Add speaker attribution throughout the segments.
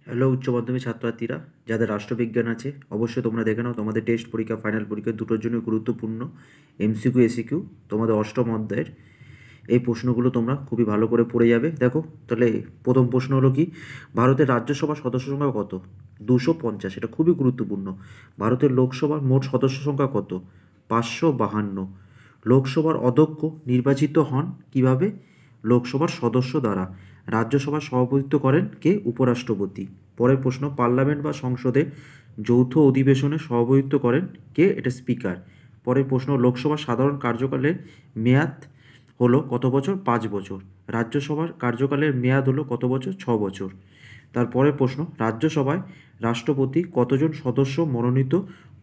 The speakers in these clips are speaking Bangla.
Speaker 1: হ্যালো উচ্চ মাধ্যমিক ছাত্রছাত্রীরা, যাদের রাষ্ট্রবিজ্ঞান আছে অবশ্যই তোমরা দেখে নাও। তোমাদের টেস্ট পরীক্ষা, ফাইনাল পরীক্ষা দুটোর জন্য গুরুত্বপূর্ণ এমসিকিউ এসিকিউ তোমাদের অষ্টম অধ্যায়ের এই প্রশ্নগুলো তোমরা খুবই ভালো করে পড়ে যাবে। দেখো তাহলে প্রথম প্রশ্ন হলো কি, ভারতের রাজ্যসভার সদস্য সংখ্যা কত? 250। এটা খুবই গুরুত্বপূর্ণ। ভারতের লোকসভার মোট সদস্য সংখ্যা কত? 552। লোকসভার অধ্যক্ষ নির্বাচিত হন কিভাবে? লোকসভার সদস্য দ্বারা। রাজ্যসভার সভাপতিত্ব করেন কে? উপরাষ্ট্রপতি। পরের প্রশ্ন, পার্লামেন্ট বা সংসদে যৌথ অধিবেশনে সভাপতিত্ব করেন কে? এটা স্পিকার। পরের প্রশ্ন, লোকসভার সাধারণ কার্যকালের মেয়াদ হলো কত বছর? 5 বছর। রাজ্যসভার কার্যকালের মেয়াদ হলো কত বছর? 6 বছর। তারপরের প্রশ্ন, রাজ্যসভায় রাষ্ট্রপতি কতজন সদস্য মনোনীত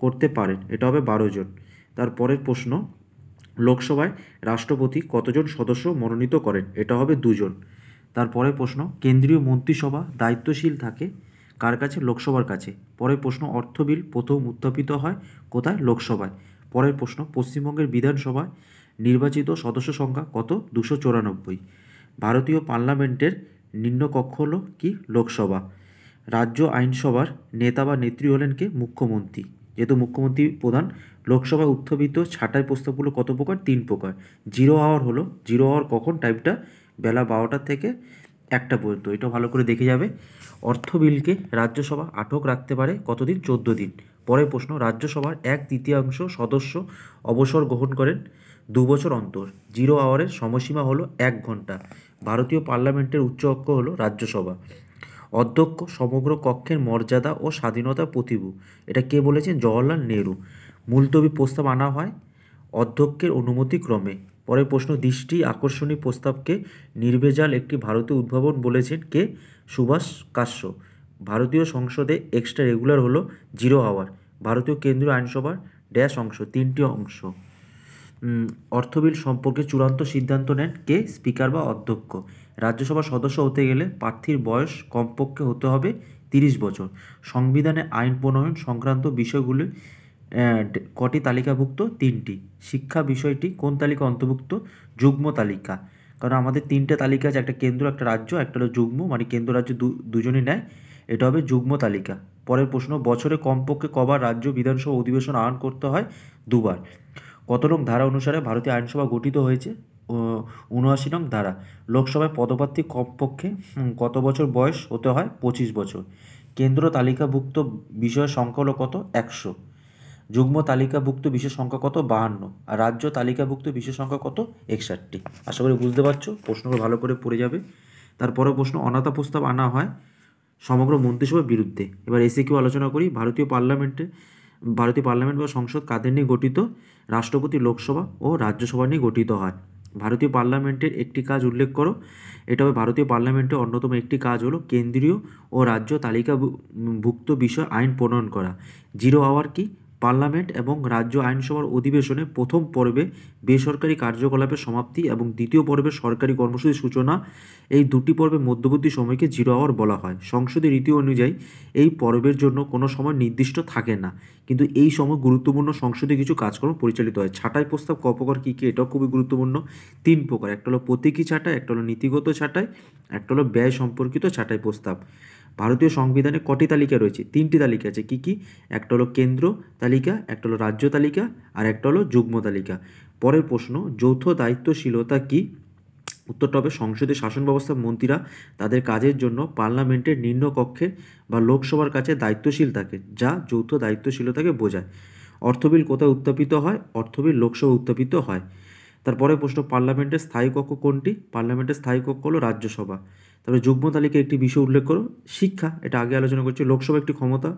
Speaker 1: করতে পারেন? এটা হবে 12 জন। তারপরের প্রশ্ন, লোকসভায় রাষ্ট্রপতি কতজন সদস্য মনোনীত করেন? এটা হবে 2 জন। তারপরের প্রশ্ন, কেন্দ্রীয় মন্ত্রিসভা দায়িত্বশীল থাকে কার কাছে? লোকসভার কাছে। পরের প্রশ্ন, অর্থ বিল প্রথম উত্থাপিত হয় কোথায়? লোকসভায়। পরের প্রশ্ন, পশ্চিমবঙ্গের বিধানসভায় নির্বাচিত সদস্য সংখ্যা কত? 294। ভারতীয় পার্লামেন্টের নিম্নকক্ষ হল কি? লোকসভা। রাজ্য আইনসভার নেতা বা নেত্রী হলেন কে? মুখ্যমন্ত্রী। যেহেতু মুখ্যমন্ত্রী প্রধান। লোকসভায় উত্থাপিত ছাঁটাই প্রস্তাবগুলো কত প্রকার? 3 প্রকার। জিরো আওয়ার হলো, জিরো আওয়ার কখন? টাইমটা বেলা 12টা থেকে 1টা পর্যন্ত। এটা ভালো করে দেখে যাবে। অর্থ বিলকে রাজ্যসভা আটক রাখতে পারে কতদিন? 14 দিন। পরের প্রশ্ন, রাজ্যসভার 1/3 সদস্য অবসর গ্রহণ করেন 2 বছর অন্তর। জিরো আওয়ারের সময়সীমা হলো 1 ঘন্টা। ভারতীয় পার্লামেন্টের উচ্চ কক্ষ হলো রাজ্যসভা। অধ্যক্ষ সমগ্র কক্ষের মর্যাদা ও স্বাধীনতার প্রতিভূ। এটা কে বলেছেন? জওহরলাল নেহরু। মুলতবি প্রস্তাব আনা হয় অধ্যক্ষের অনুমতি ক্রমে। পরের প্রশ্ন, দৃষ্টি আকর্ষণী প্রস্তাবকে নির্ভেজাল একটি ভারতীয় উদ্ভাবন বলেছেন কে? সুভাষ কাশ্য। ভারতীয় সংসদে এক্সট্রা রেগুলার হলো জিরো আওয়ার। ভারতীয় কেন্দ্রীয় আইনসভার ড্যাশ অংশ? 3টি অংশ। অর্থ বিল সম্পর্কে চূড়ান্ত সিদ্ধান্ত নেন কে? স্পিকার বা অধ্যক্ষ। রাজ্যসভার সদস্য হতে গেলে প্রার্থীর বয়স কমপক্ষে হতে হবে 30 বছর। সংবিধানে আইন প্রণয়ন সংক্রান্ত বিষয়গুলি কটি তালিকাভুক্ত? 3টি। শিক্ষা বিষয়টি কোন তালিকা অন্তর্ভুক্ত? যুগ্ম তালিকা। কারণ আমাদের 3টে তালিকা আছে, একটা কেন্দ্র, একটা রাজ্য, একটা হলো যুগ্ম, মানে কেন্দ্র রাজ্য দুজনই নেয়। এটা হবে যুগ্ম তালিকা। পরের প্রশ্ন, বছরে কমপক্ষে কবার রাজ্য বিধানসভা অধিবেশন আহ্বান করতে হয়? 2বার। কত নং ধারা অনুসারে ভারতীয় আইনসভা গঠিত হয়েছে? 79 নং ধারা। লোকসভায় পদপ্রার্থী কমপক্ষে কত বছর বয়স হতে হয়? 25 বছর। কেন্দ্র তালিকাভুক্ত বিষয়ের সংখ্যা হলো কত? 100। যুগ্ম তালিকাভুক্ত বিষয়ের সংখ্যা কত? 52। আর রাজ্য তালিকাভুক্ত বিষয়ের সংখ্যা কত? 61টি। আশা করি বুঝতে পারছো, প্রশ্নগুলো ভালো করে পড়ে যাবে। তারপরে প্রশ্ন, অনাস্থা প্রস্তাব আনা হয় সমগ্র মন্ত্রিসভার বিরুদ্ধে। এবার এসিকিউ আলোচনা করি। ভারতীয় পার্লামেন্ট বা সংসদ কাদের নিয়ে গঠিত? রাষ্ট্রপতি, লোকসভা ও রাজ্যসভা নিয়ে গঠিত হয়। ভারতীয় পার্লামেন্টের একটি কাজ উল্লেখ করো। এটা হবে ভারতীয় পার্লামেন্টের অন্যতম একটি কাজ হলো কেন্দ্রীয় ও রাজ্য তালিকাভুক্ত বিষয় আইন প্রণয়ন করা। জিরো আওয়ার কি? পার্লামেন্ট এবং রাজ্য আইনসভার অধিবেশনে প্রথম পর্বে বেসরকারি কার্যকলাপের সমাপ্তি এবং দ্বিতীয় পর্বে সরকারি কর্মসূচির সূচনা, এই দুটি পর্বের মধ্যবর্তী সময়কে জিরো আওয়ার বলা হয়। সংসদের রীতি অনুযায়ী এই পর্বের জন্য কোনো সময় নির্দিষ্ট থাকে না, কিন্তু এই সময় গুরুত্বপূর্ণ সংসদে কিছু কাজকর্ম পরিচালিত হয়। ছাঁটাই প্রস্তাব ক প্রকার কী কী? এটাও খুবই গুরুত্বপূর্ণ। 3 প্রকার। একটা হলো প্রতীকী ছাঁটাই, একটা হলো নীতিগত ছাঁটাই, একটা হলো ব্যয় সম্পর্কিত ছাঁটাই প্রস্তাব। ভারতীয় সংবিধানে কটি তালিকা রয়েছে? 3টি তালিকা আছে। কী কী? একটা হলো কেন্দ্র তালিকা, একটা হলো রাজ্য তালিকা, আর একটা হলো যুগ্ম তালিকা। পরের প্রশ্ন, যৌথ দায়িত্বশীলতা কি? উত্তরটা হবে সংসদীয় শাসন ব্যবস্থার মন্ত্রীরা তাদের কাজের জন্য পার্লামেন্টের নিম্নকক্ষে বা লোকসভার কাছে দায়িত্বশীল থাকে, যা যৌথ দায়িত্বশীলতাকে বোঝায়। অর্থ বিল কোথায় উত্থাপিত হয়? অর্থ বিল লোকসভা উত্থাপিত হয়। তারপরে প্রশ্ন, পার্লামেন্টের স্থায়ী কক্ষ কোনটি? পার্লামেন্টের স্থায়ী কক্ষ হলো রাজ্যসভা। তারপরে যুগ্ম তালিকায় একটি বিষয় উল্লেখ করো। শিক্ষা, এটা আগে আলোচনা করছি। লোকসভা একটি ক্ষমতা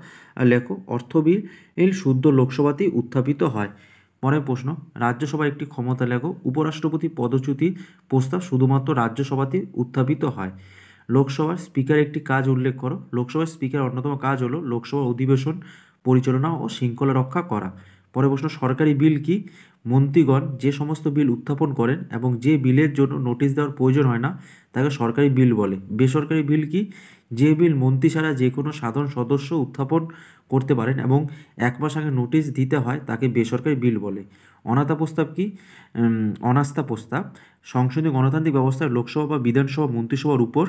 Speaker 1: লেখো। অর্থ বিল শুদ্ধ লোকসভাতেই উত্থাপিত হয়। পরের প্রশ্ন, রাজ্যসভা একটি ক্ষমতা লেখো। উপরাষ্ট্রপতি পদচ্যুতি প্রস্তাব শুধুমাত্র রাজ্যসভাতেই উত্থাপিত হয়। লোকসভার স্পিকার একটি কাজ উল্লেখ করো। লোকসভার স্পিকার অন্যতম কাজ হলো লোকসভার অধিবেশন পরিচালনা ও শৃঙ্খলা রক্ষা করা। পরের প্রশ্ন, সরকারি বিল কি? মন্ত্রীগণ যে সমস্ত বিল উত্থাপন করেন এবং যে বিলের জন্য নোটিশ দেওয়ার প্রয়োজন হয় না তাকে সরকারি বিল বলে। বেসরকারি বিল কি? যে বিল মন্ত্রী ছাড়া যে কোনো সাধারণ সদস্য উত্থাপন করতে পারেন এবং 1 মাস আগে নোটিশ দিতে হয় তাকে বেসরকারি বিল বলে। অনাস্থা প্রস্তাব কি? অনাস্থা প্রস্তাব সংসদীয় গণতান্ত্রিক ব্যবস্থায় লোকসভা বা বিধানসভা মন্ত্রিসভার উপর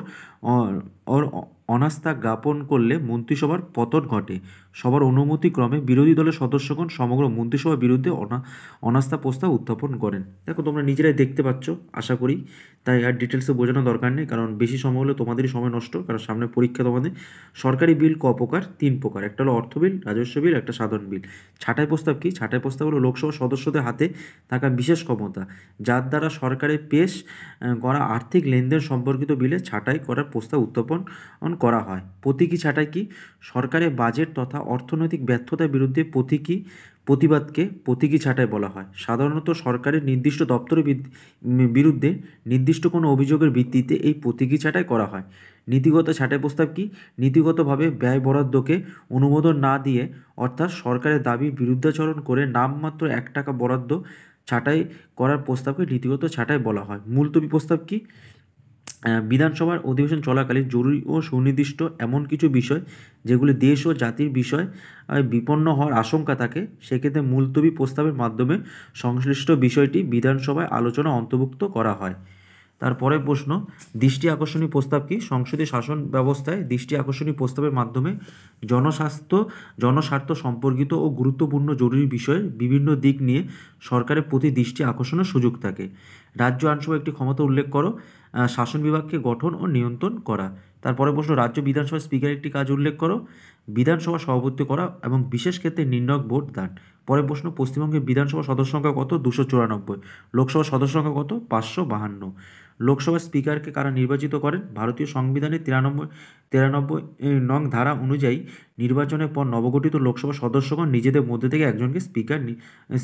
Speaker 1: অনাস্থা জ্ঞাপন করলে মন্ত্রিসভার পতন ঘটে। সবার অনুমতিক্রমে বিরোধী দলের সদস্যগণ সমগ্র মন্ত্রিসভার বিরুদ্ধে অনাস্থা প্রস্তাব উত্থাপন করেন। দেখো তোমরা নিজেরাই দেখতে পাচ্ছ আশা করি, তাই আর ডিটেলসে বোঝানোর দরকার নেই, কারণ বেশি সময় হলে তোমাদেরই সময় নষ্ট, কারণ সামনে পরীক্ষা তোমাদের। সরকারি বিল ক প্রকার? 3 প্রকার। একটা হলো অর্থ বিল, রাজস্ব বিল, একটা সাধারণ বিল। ছাঁটাই প্রস্তাব কি? ছাঁটাই প্রস্তাব হলো লোকসভার সদস্যদের হাতে থাকা বিশেষ ক্ষমতা যার দ্বারা সরকারের পেশ করা আর্থিক লেনদেন সম্পর্কিত বিলে ছাঁটাই করার প্রস্তাব উত্থাপন করা হয়। প্রতীকী ছাঁটাই কি? সরকারের বাজেট তথা অর্থনৈতিক ব্যর্থতার বিরুদ্ধে প্রতিবাদকে প্রতীকী ছাঁটাই বলা হয়। সাধারণত সরকারের নির্দিষ্ট দপ্তরের বিরুদ্ধে নির্দিষ্ট কোনো অভিযোগের ভিত্তিতে এই প্রতীকী ছাঁটাই করা হয়। নীতিগত ছাঁটাই প্রস্তাব কি? নীতিগতভাবে ব্যয় বরাদ্দকে অনুমোদন না দিয়ে অর্থাৎ সরকারের দাবির বিরুদ্ধাচরণ করে নামমাত্র 1 টাকা বরাদ্দ ছাঁটাই করার প্রস্তাবকে নীতিগত ছাঁটাই বলা হয়। মুলতবি প্রস্তাব কি? বিধানসভার অধিবেশন চলাকালীন জরুরি ও সুনির্দিষ্ট এমন কিছু বিষয় যেগুলি দেশ ও জাতির বিষয় বিপন্ন হওয়ার আশঙ্কা থাকে, সেক্ষেত্রে মুলতবি প্রস্তাবের মাধ্যমে সংশ্লিষ্ট বিষয়টি বিধানসভায় আলোচনা অন্তর্ভুক্ত করা হয়। তারপরে প্রশ্ন, দৃষ্টি আকর্ষণীয় প্রস্তাব কি? সংসদীয় শাসন ব্যবস্থায় দৃষ্টি আকর্ষণীয় প্রস্তাবের মাধ্যমে জনস্বার্থ সম্পর্কিত ও গুরুত্বপূর্ণ জরুরি বিষয়ে বিভিন্ন দিক নিয়ে সরকারের প্রতি দৃষ্টি আকর্ষণের সুযোগ থাকে। রাজ্য আইনসভা একটি ক্ষমতা উল্লেখ করো। শাসন বিভাগকে গঠন ও নিয়ন্ত্রণ করা। তারপরে প্রশ্ন, রাজ্য বিধানসভা স্পিকার একটি কাজ উল্লেখ করো। বিধানসভা সভাপতিত্ব করা এবং বিশেষ ক্ষেত্রে নির্ণায়ক ভোট দান। পরের প্রশ্ন, পশ্চিমবঙ্গের বিধানসভা সদস্য সংখ্যা কত? 294। লোকসভা সদস্য সংখ্যা কত? 552। লোকসভার স্পিকারকে কারা নির্বাচিত করেন? ভারতীয় সংবিধানের 93 নং ধারা অনুযায়ী নির্বাচনের পর নবগঠিত লোকসভা সদস্যগণ নিজেদের মধ্যে থেকে একজনকে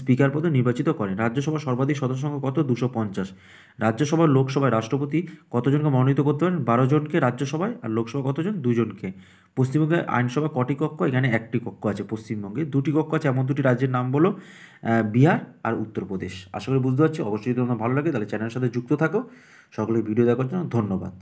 Speaker 1: স্পিকার পদে নির্বাচিত করেন। রাজ্যসভার সর্বাধিক সদস্য সংখ্যা কত? 250। রাজ্যসভার লোকসভায় রাষ্ট্রপতি কতজনকে মনোনীত করতে পারেন? 12 জনকে রাজ্যসভায়, আর লোকসভা কতজন? 2 জনকে। পশ্চিমবঙ্গে আইনসভা কটি কক্ষ? এখানে 1টি কক্ষ আছে। পশ্চিমবঙ্গে 2টি কক্ষ আছে, এমন 2টি রাজ্যের নাম বলো, বিহার আর উত্তরপ্রদেশ। আশা করি বুঝতে পারছি। অবশ্যই যদি তোমার ভালো লাগে তাহলে চ্যানেলের সাথে যুক্ত থাকো। সকলে ভিডিও দেখার জন্য ধন্যবাদ।